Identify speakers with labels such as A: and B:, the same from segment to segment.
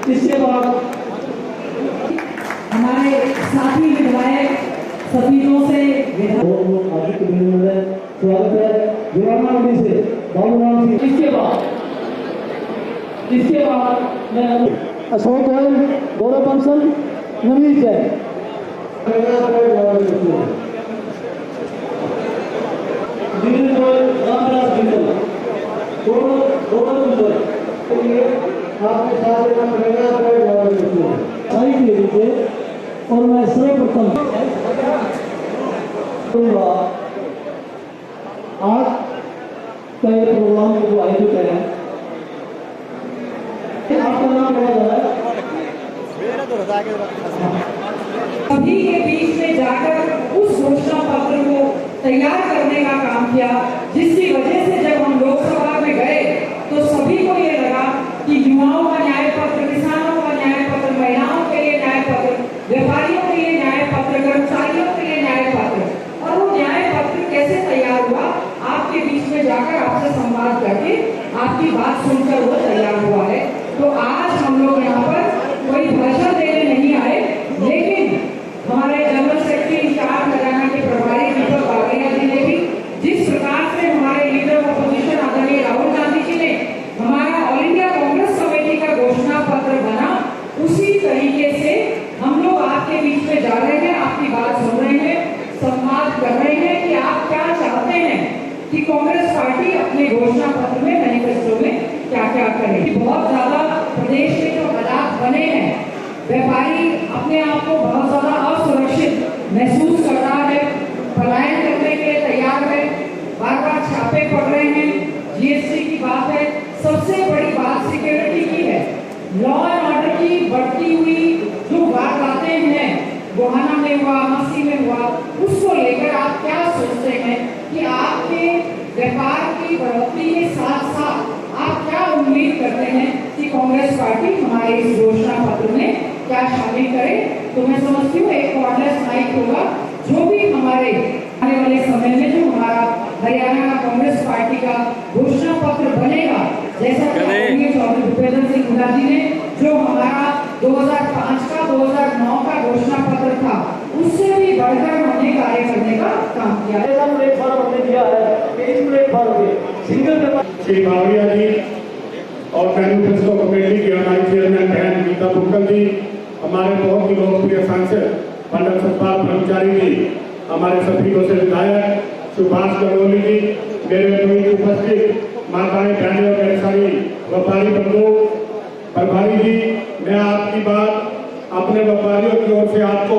A: इसके बाद
B: हमारे साथी विधायक सतीनों से
A: स्वागत है जुड़ाना से बाबूराम सिंह। इसके बाद मैं अशोक गोयल, गौरव बंसल, नवीन जैन। और मैं सर्वप्रथम आज का ये प्रोग्राम जो आयोजित है, आपका नाम क्या है?
B: सभी के बीच में जाकर उस घोषणा पत्र को तैयार करने का काम किया, जिसकी वजह से जब हम लोकसभा में गए तो सभी को ये लगा कि युवाओं का न्याय पत्र, किसानों का न्याय पत्र, महिलाओं के लिए न्याय पत्र, व्यापारियों के लिए न्याय पत्र, कर्मचारियों के लिए न्याय पत्र। और वो न्याय पत्र कैसे तैयार हुआ? आपके बीच में जाकर आपसे संवाद करके आपकी बात सुनकर वो तैयार हुआ है। तो आज हम लोग यहाँ पर कोई भाषण देने नहीं आए, लेकिन हमारे जनरल सेक्रेटरी इंचार्ज हरियाणा के प्रभारी दीपक बागैया जी ने भी जिस प्रकार से हमारे लीडर अपोजिशन आदरणीय राहुल गांधी जी ने हमारा ऑल इंडिया कांग्रेस कमेटी का घोषणा पत्र बना, उसी तरीके से हम लोग आपके बीच में जा रहे हैं, आपकी बात सुन रहे हैं, संवाद कर रहे हैं कि आप क्या चाहते हैं कि कांग्रेस पार्टी अपने घोषणा पत्र में, मैनिफेस्टो में क्या क्या करे। बहुत ज्यादा प्रदेश में जो हालात बने हैं, व्यापारी अपने आप को बहुत ज्यादा असुरक्षित महसूस कर रहा है, पलायन करने के लिए तैयार है, बार बार छापे पड़ रहे हैं, जीएसटी की बात है, सबसे बड़ी बात सिक्योरिटी की है। लॉ एंड ऑर्डर की बढ़ती हुई जो वारदातें हैं, गोहाना में हुआ, मस्सी में हुआ, उसको लेकर आप क्या सोचते हैं कि आपके व्यापार की बढ़ोतरी के साथ साथ आप क्या उम्मीद करते हैं कि कांग्रेस पार्टी हमारे इस घोषणा पत्र में क्या शामिल करे? तो मैं समझती हूँ एक कॉर्डलेस नाइट होगा, जो भी हमारे आने वाले समय में जो हमारा हरियाणा का कांग्रेस पार्टी का घोषणा पत्र बनेगा, जैसा कि चौधरी भूपेंद्र सिंह हुड्डा जी ने जो हमारा 2005 का 2009 का घोषणा पत्र था, उससे भी बढ़कर हमने कार्य करने का काम किया है।
A: प्लेटफॉर्म हमने दिया है कि इस प्लेटफॉर्म पे सिंगल पेपर
C: श्री बावरिया जी और मैनिफेस्टो कमेटी के हमारे चेयरमैन बहन गीता भुक्कल जी, हमारे बहुत ही लोकप्रिय सांसद पंडित सतपाल ब्रह्मचारी जी, हमारे सभी को से विधायक सुभाष गंगोली जी, मेरे बीच उपस्थित माताएं, बहनें और मेरे सारी व्यापारी बंधु, प्रभारी जी, मैं आपकी बात अपने व्यापारियों की ओर से आपको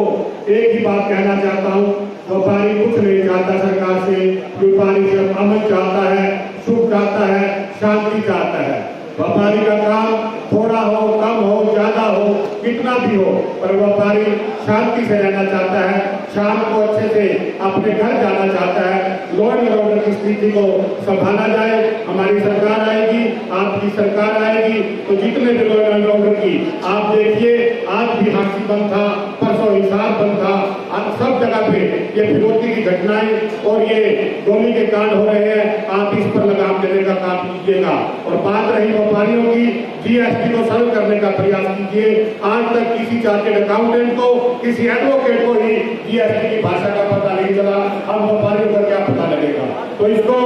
C: एक ही बात कहना चाहता हूँ। व्यापारी कुछ नहीं चाहता सरकार से, व्यापारी सिर्फ अमन चाहता है, सुख चाहता है, शांति चाहता है। व्यापारी का काम थोड़ा हो, कम हो, ज्यादा हो, कितना भी हो, पर व्यापारी शांति से रहना चाहता है, शाम को अच्छे से अपने घर जाना चाहता है। लॉ एंड ऑर्डर की स्थिति को संभाला जाए, हमारी सरकार आएगी, आपकी सरकार आएगी, तो जितने भी लॉ एंड ऑर्डर की आप देखिए, आज भी हाथी बंद था, परसों हिसार बंद था, आज सब जगह पे ये फिरौती की घटनाएं और ये गोली के कांड हो रहे हैं। आप इस पर लगाम देने का काम कीजिएगा। और बात रही व्यापारियों की, जीएसटी को सरल करने का प्रयास कीजिए। आज तक किसी चार्टेड अकाउंटेंट को, किसी एडवोकेट को ही जीएसटी की भाषा का पता नहीं चला, अब व्यापारियों को क्या पता लगेगा? तो इसको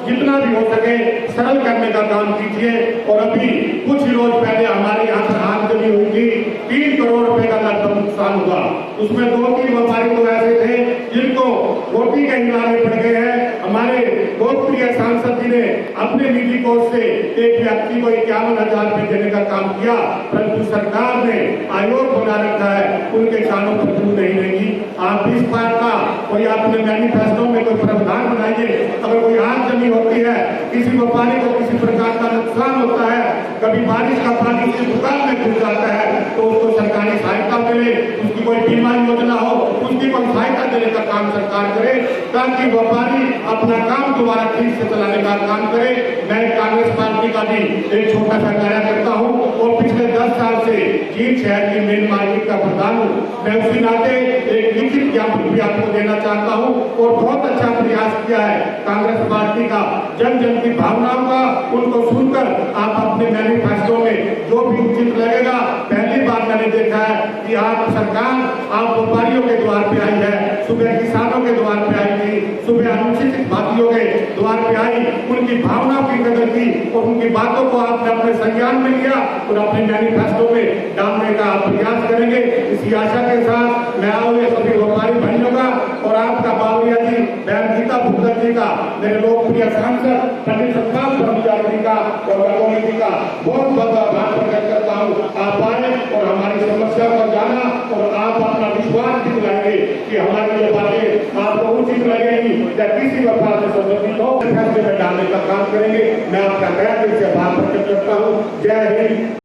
C: जितना भी हो सके सरल करने का काम कीजिए। और अभी कुछ रोज पहले हमारे यहाँ पर आगजनी हुई थी, 3 करोड़ रुपए का लगभग नुकसान हुआ। उसमें 2-3 व्यापारी तो ऐसे थे जिनको रोटी के हिलाने पड़ गए हैं। हमारे लोकप्रिय सांसद जी ने अपने निधि कोष से एक व्यक्ति को 51,000 रुपए देने का काम किया, परंतु सरकार ने आयोग बना रखा है, उनके कानों पर जू नहीं रहेगी। आप इस बात का कोई अपने मैनिफेस्टो में कोई प्रावधान बनाइए। अगर कोई आगजनी होती है, किसी व्यापारी को किसी प्रकार का नुकसान होता है, कभी बारिश का पानी उसकी दुकान में घुस जाता है, तो उसको सरकारी सहायता मिले, उसकी कोई बीमा योजना हो, उसकी कोई सहायता देने का काम सरकार करे, ताकि व्यापारी अपना काम दोबारा ठीक से चलाने का काम करे। मैं कांग्रेस पार्टी का भी एक छोटा सा कार्यकर्ता हूँ और पिछले 10 साल से जींद शहर की मेन मार्केट का प्रधान हूँ। मैं उसी नाते एक लिखित ज्ञापन भी आपको देना चाहता हूँ और बहुत अच्छा प्रयास किया है कांग्रेस पार्टी का, जन जन की भावनाओं का, उनको सुनकर आप अपने मैनिफेस्टो में जो जो भी उचित लगेगा। पहली बार मैंने देखा है कि आप सरकार आप व्यापारियों के द्वार पे आई है, सुबह किसानों के द्वार पे आई थी, सुबह अनुसूचित जातियों के द्वार पे आई, उनकी भावनाओं की कदर की और उनकी बातों को आपने अपने संज्ञान में लिया और अपने मैनिफेस्टो में डालने का आप प्रयास करेंगे। इसी आशा के साथ मैं हुए सभी व्यापारी भाइयों का और आपका बावरिया जी, बहन गीता भुक्कल जी का, मेरे लोकप्रिय सांसद पंडित सतपाल ब्रह्मचारी जी का और गंगोली जी का बहुत बहुत आभार प्रकट करता हूँ। आप आए और हमारी समस्या को जाना और आप अपना विश्वास भी दिलाएंगे कि हमारी जो बातें आपको उचित लगेगी या किसी प्रकार से संबंधित हो फैसले में डालने का काम करेंगे। मैं आपका तय दिल से आभार प्रकट करता हूँ। जय हिंद।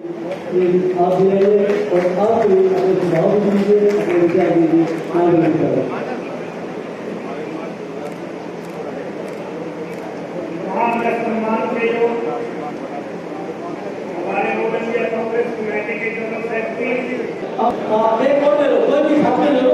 A: आप भी आइए और आप भी अपने सुझाव भी दीजिए, अपने विचार दीजिए, आगे बढ़ें।
D: सम्मान के जो हमारे कांग्रेस कमेटी के जनरल सेक्रेटरी
A: अब एक और ले लो, कोई भी साथ में ले लो।